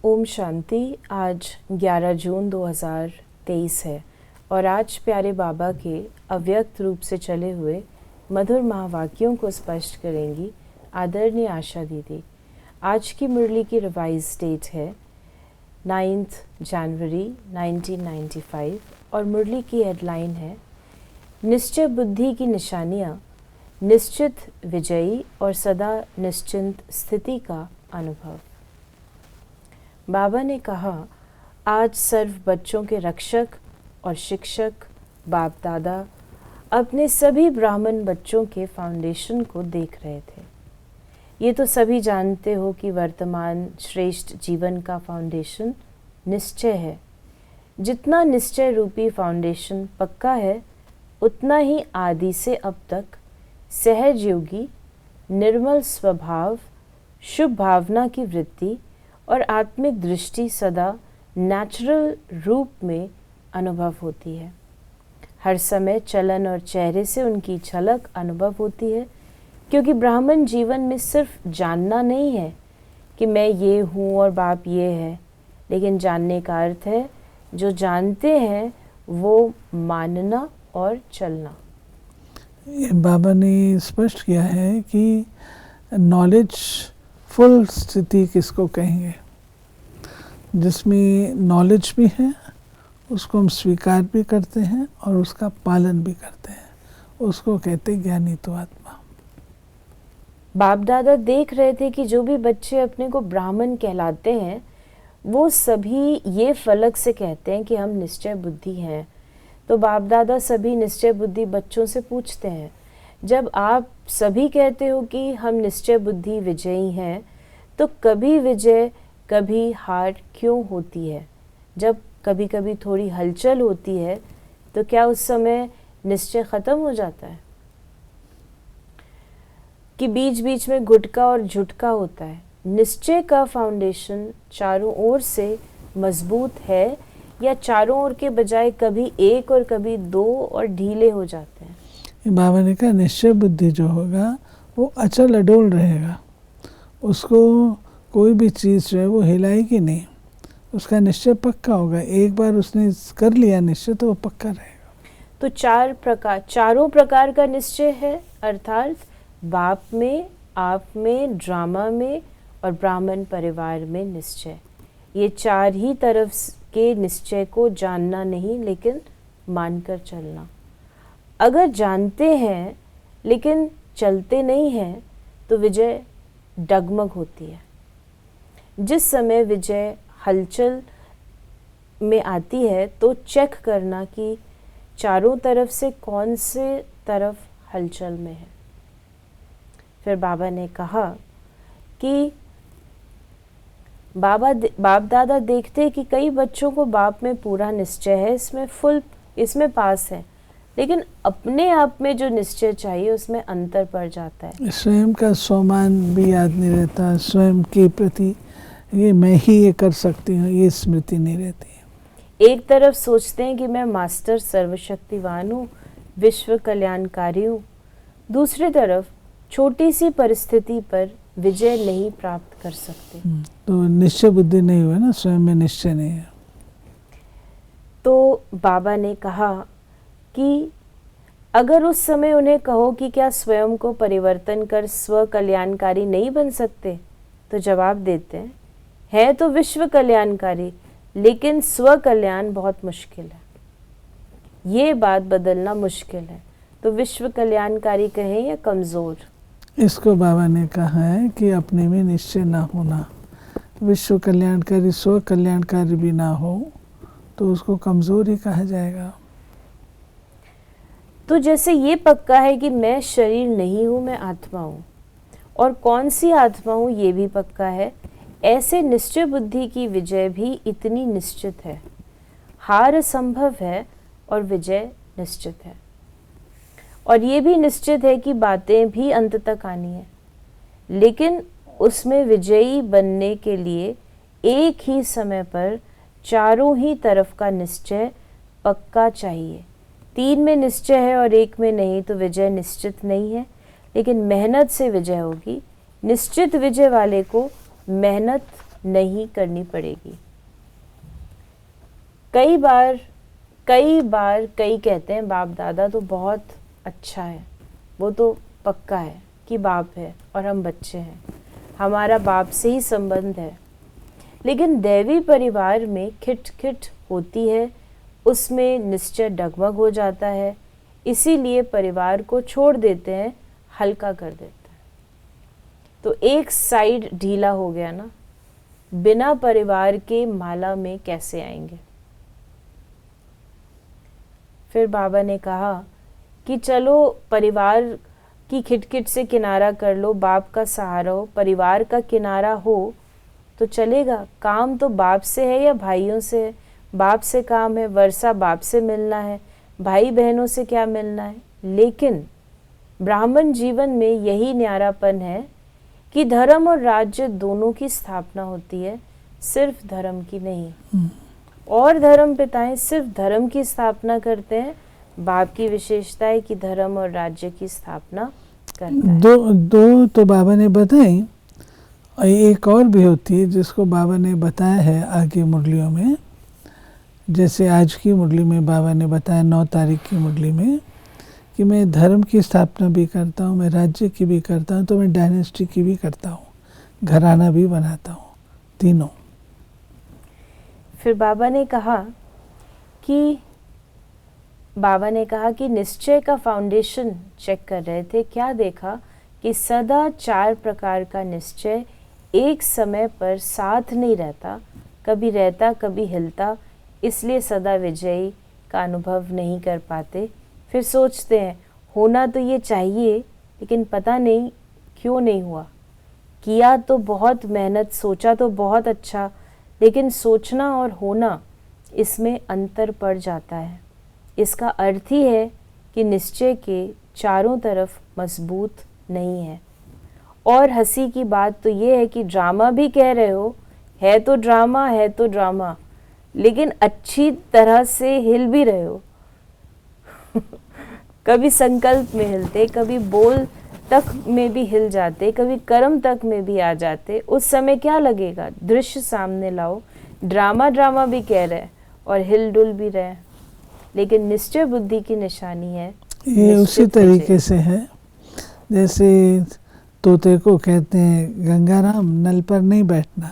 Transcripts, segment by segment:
ओम शांति। आज 11 जून 2023 है और आज प्यारे बाबा के अव्यक्त रूप से चले हुए मधुर महावाक्यों को स्पष्ट करेंगी आदरणीय आशा दीदी। आज की मुरली की रिवाइज डेट है 9 जनवरी 1995 और मुरली की हेडलाइन है निश्चय बुद्धि की निशानियाँ, निश्चित विजयी और सदा निश्चिंत स्थिति का अनुभव। बाबा ने कहा, आज सर्व बच्चों के रक्षक और शिक्षक बाप दादा अपने सभी ब्राह्मण बच्चों के फाउंडेशन को देख रहे थे। ये तो सभी जानते हो कि वर्तमान श्रेष्ठ जीवन का फाउंडेशन निश्चय है। जितना निश्चय रूपी फाउंडेशन पक्का है, उतना ही आदि से अब तक सहज योगी, निर्मल स्वभाव, शुभ भावना की वृत्ति और आत्मिक दृष्टि सदा नेचुरल रूप में अनुभव होती है। हर समय चलन और चेहरे से उनकी झलक अनुभव होती है, क्योंकि ब्राह्मण जीवन में सिर्फ जानना नहीं है कि मैं ये हूँ और बाप ये है, लेकिन जानने का अर्थ है जो जानते हैं वो मानना और चलना। ये बाबा ने स्पष्ट किया है कि नॉलेज फुल स्थिति किसको कहेंगे, जिसमें नॉलेज भी है, उसको हम स्वीकार भी करते हैं और उसका पालन भी करते हैं, उसको कहते ज्ञानी तो आत्मा। बाप दादा देख रहे थे कि जो भी बच्चे अपने को ब्राह्मण कहलाते हैं वो सभी ये फलक से कहते हैं कि हम निश्चय बुद्धि हैं। तो बाप दादा सभी निश्चय बुद्धि बच्चों से पूछते हैं, जब आप सभी कहते हो कि हम निश्चय बुद्धि विजयी हैं, तो कभी विजय कभी हार क्यों होती है? जब कभी कभी थोड़ी हलचल होती है तो क्या उस समय निश्चय खत्म हो जाता है? कि बीच बीच में गुटका और झुटका होता है? निश्चय का फाउंडेशन चारों ओर से मजबूत है या चारों ओर के बजाय कभी एक और कभी दो और ढीले हो जाते हैं? बाबा ने कहा निश्चय बुद्धि जो होगा वो अचल अडोल रहेगा, उसको कोई भी चीज़ जो है वो हिलाएगी नहीं, उसका निश्चय पक्का होगा। एक बार उसने कर लिया निश्चय तो वो पक्का रहेगा। तो चारों प्रकार का निश्चय है, अर्थात बाप में, आप में, ड्रामा में और ब्राह्मण परिवार में निश्चय। ये चार ही तरफ के निश्चय को जानना नहीं लेकिन मानकर चलना। अगर जानते हैं लेकिन चलते नहीं हैं तो विजय डगमग होती है। जिस समय विजय हलचल में आती है तो चेक करना कि चारों तरफ से कौन से तरफ हलचल में है। फिर बाबा ने कहा कि बाप दादा देखते कि कई बच्चों को बाप में पूरा निश्चय है, इसमें पास है, लेकिन अपने आप में जो निश्चय चाहिए उसमें अंतर पड़ जाता है। स्वयं का स्वाभिमान भी याद नहीं रहता, स्वयं के प्रति ये मैं ही ये कर सकती हूँ ये स्मृति नहीं रहती। एक तरफ सोचते हैं कि मैं मास्टर सर्वशक्तिवान हूँ, विश्व कल्याणकारी हूँ, दूसरी तरफ छोटी सी परिस्थिति पर विजय नहीं प्राप्त कर सकते। तो निश्चय बुद्धि नहीं हुआ ना, स्वयं में निश्चय नहीं है। तो बाबा ने कहा कि अगर उस समय उन्हें कहो कि क्या स्वयं को परिवर्तन कर स्व कल्याणकारी नहीं बन सकते, तो जवाब देते हैं तो विश्व कल्याणकारी, लेकिन स्व कल्याण बहुत मुश्किल है, ये बात बदलना मुश्किल है। तो विश्व कल्याणकारी कहें या कमज़ोर? इसको बाबा ने कहा है कि अपने में निश्चय ना होना, विश्व कल्याणकारी स्व कल्याणकारी भी ना हो तो उसको कमज़ोर ही कहा जाएगा। तो जैसे ये पक्का है कि मैं शरीर नहीं हूँ, मैं आत्मा हूँ, और कौन सी आत्मा हूँ ये भी पक्का है, ऐसे निश्चय बुद्धि की विजय भी इतनी निश्चित है। हार असंभव है और विजय निश्चित है। और ये भी निश्चित है कि बातें भी अंत तक आनी है, लेकिन उसमें विजयी बनने के लिए एक ही समय पर चारों ही तरफ का निश्चय पक्का चाहिए। 3 में निश्चय है और 1 में नहीं तो विजय निश्चित नहीं है, लेकिन मेहनत से विजय होगी। निश्चित विजय वाले को मेहनत नहीं करनी पड़ेगी। कई बार कई कहते हैं बाप दादा तो बहुत अच्छा है, वो तो पक्का है कि बाप है और हम बच्चे हैं, हमारा बाप से ही संबंध है। लेकिन दैवी परिवार में खिटखिट होती है, उसमें निश्चय डगमग हो जाता है, इसीलिए परिवार को छोड़ देते हैं, हल्का कर देते हैं। तो एक साइड ढीला हो गया ना, बिना परिवार के माला में कैसे आएंगे। फिर बाबा ने कहा कि चलो परिवार की खिटखिट से किनारा कर लो, बाप का सहारा हो, परिवार का किनारा हो तो चलेगा। काम तो बाप से है या भाइयों से है, बाप से काम है, वर्षा बाप से मिलना है, भाई बहनों से क्या मिलना है। लेकिन ब्राह्मण जीवन में यही न्यारापन है कि धर्म और राज्य दोनों की स्थापना होती है, सिर्फ धर्म की नहीं। और धर्म पिताएं सिर्फ धर्म की स्थापना करते हैं, बाप की विशेषता है कि धर्म और राज्य की स्थापना करता है। दो तो बाबा ने बताई, और एक और भी होती है जिसको बाबा ने बताया है आगे मुरलियों में। जैसे आज की मुरली में बाबा ने बताया 9 तारीख की मुरली में कि मैं धर्म की स्थापना भी करता हूँ, मैं राज्य की भी करता हूँ, तो मैं डायनेस्टी की भी करता हूँ, घराना भी बनाता हूँ, तीनों। फिर बाबा ने कहा कि निश्चय का फाउंडेशन चेक कर रहे थे। क्या देखा कि सदा 4 प्रकार का निश्चय एक समय पर साथ नहीं रहता, कभी रहता कभी हिलता, इसलिए सदा विजयी का अनुभव नहीं कर पाते। फिर सोचते हैं होना तो ये चाहिए, लेकिन पता नहीं क्यों नहीं हुआ। किया तो बहुत मेहनत, सोचा तो बहुत अच्छा, लेकिन सोचना और होना इसमें अंतर पड़ जाता है। इसका अर्थ ही है कि निश्चय के चारों तरफ मजबूत नहीं है। और हंसी की बात तो ये है कि ड्रामा भी कह रहे हो, है तो ड्रामा, लेकिन अच्छी तरह से हिल भी रहे हो। कभी संकल्प में हिलते, कभी बोल तक में भी हिल जाते, कभी कर्म तक में भी आ जाते। उस समय क्या लगेगा, दृश्य सामने लाओ, ड्रामा भी कह रहे और हिल डुल भी रहे, लेकिन निश्चय बुद्धि की निशानी है। ये उसी तरीके से है जैसे तोते को कहते हैं गंगाराम नल पर नहीं बैठना,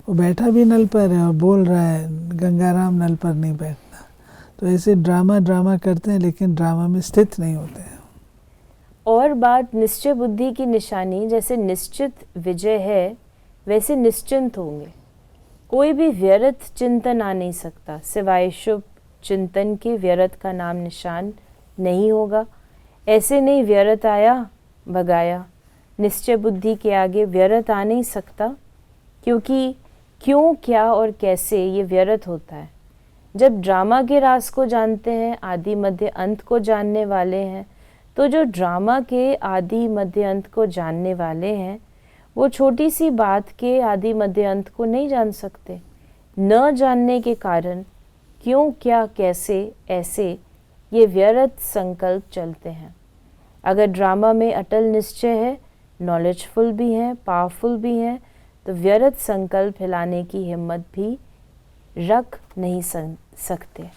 वो बैठा भी नल पर है और बोल रहा है गंगाराम नल पर नहीं बैठना। तो ऐसे ड्रामा करते हैं, लेकिन ड्रामा में स्थित नहीं होते हैं। और बात निश्चय बुद्धि की निशानी, जैसे निश्चित विजय है वैसे निश्चिंत होंगे। कोई भी व्यर्थ चिंतन आ नहीं सकता, सिवाय शुभ चिंतन के व्यर्थ का नाम निशान नहीं होगा। ऐसे नहीं व्यर्थ आया भगाया, निश्चय बुद्धि के आगे व्यर्थ आ नहीं सकता, क्योंकि क्यों क्या और कैसे ये व्यर्थ होता है। जब ड्रामा के राज को जानते हैं, आदि मध्य अंत को जानने वाले हैं, तो जो ड्रामा के आदि मध्य अंत को जानने वाले हैं वो छोटी सी बात के आदि मध्य अंत को नहीं जान सकते। न जानने के कारण क्यों क्या कैसे ऐसे ये व्यर्थ संकल्प चलते हैं। अगर ड्रामा में अटल निश्चय है, नॉलेजफुल भी हैं, पावरफुल भी हैं, तो व्यर्थ संकल्प हिलाने की हिम्मत भी रख नहीं सकते।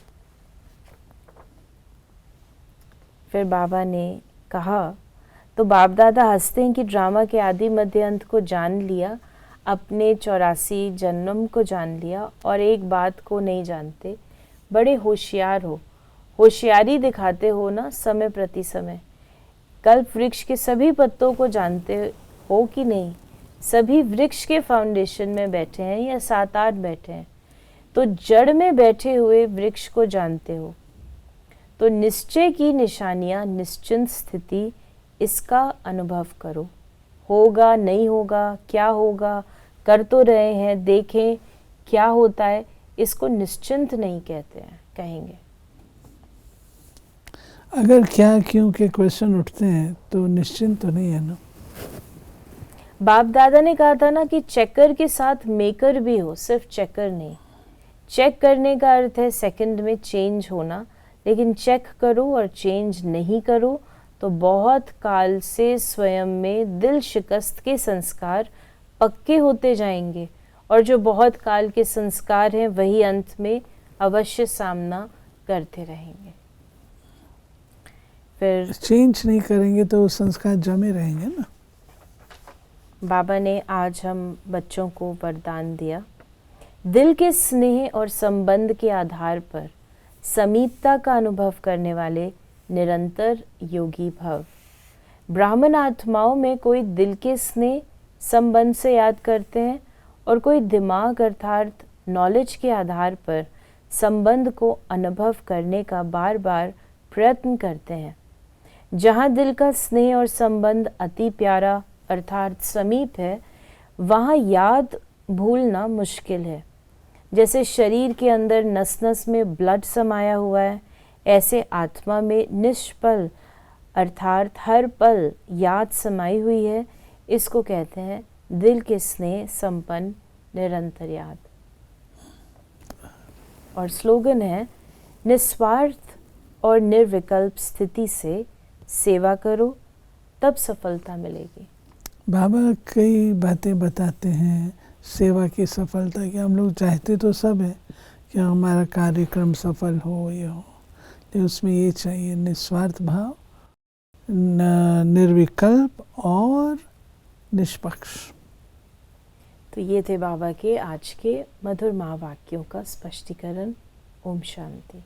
फिर बाबा ने कहा, तो बाप दादा हंसते हैं कि ड्रामा के आदि मध्य अंत को जान लिया, अपने 84 जन्म को जान लिया और एक बात को नहीं जानते। बड़े होशियार हो, होशियारी दिखाते हो ना समय प्रति समय। कल्प वृक्ष के सभी पत्तों को जानते हो कि नहीं? सभी वृक्ष के फाउंडेशन में बैठे हैं या 7-8 बैठे हैं, तो जड़ में बैठे हुए वृक्ष को जानते हो। तो निश्चय की निशानियां, निश्चिंत स्थिति, इसका अनुभव करो। होगा नहीं होगा, क्या होगा, कर तो रहे हैं, देखें क्या होता है, इसको निश्चिंत नहीं कहते हैं, कहेंगे। अगर क्या क्यों के क्वेश्चन उठते हैं तो निश्चिंत तो नहीं है ना। बाप दादा ने कहा था ना कि चेकर के साथ मेकर भी हो, सिर्फ चेकर नहीं। चेक करने का अर्थ है सेकंड में चेंज होना, लेकिन चेक करो और चेंज नहीं करो तो बहुत काल से स्वयं में दिल शिकस्त के संस्कार पक्के होते जाएंगे, और जो बहुत काल के संस्कार हैं वही अंत में अवश्य सामना करते रहेंगे। फिर चेंज नहीं करेंगे तो संस्कार जमे रहेंगे ना। बाबा ने आज हम बच्चों को वरदान दिया, दिल के स्नेह और संबंध के आधार पर समीपता का अनुभव करने वाले निरंतर योगी भव। ब्राह्मण आत्माओं में कोई दिल के स्नेह संबंध से याद करते हैं और कोई दिमाग अर्थात नॉलेज के आधार पर संबंध को अनुभव करने का बार बार प्रयत्न करते हैं। जहाँ दिल का स्नेह और संबंध अति प्यारा अर्थात समीप है, वहाँ याद भूलना मुश्किल है। जैसे शरीर के अंदर नस नस में ब्लड समाया हुआ है, ऐसे आत्मा में निष्पल अर्थात हर पल याद समाई हुई है। इसको कहते हैं दिल के स्नेह संपन्न निरंतर याद। और स्लोगन है, निस्वार्थ और निर्विकल्प स्थिति से सेवा करो तब सफलता मिलेगी। बाबा कई बातें बताते हैं सेवा की सफलता की। हम लोग चाहते तो सब है कि हमारा कार्यक्रम सफल हो ये हो, लेकिन उसमें ये चाहिए निस्वार्थ भाव, निर्विकल्प और निष्पक्ष। तो ये थे बाबा के आज के मधुर महावाक्यों का स्पष्टीकरण। ओम शांति।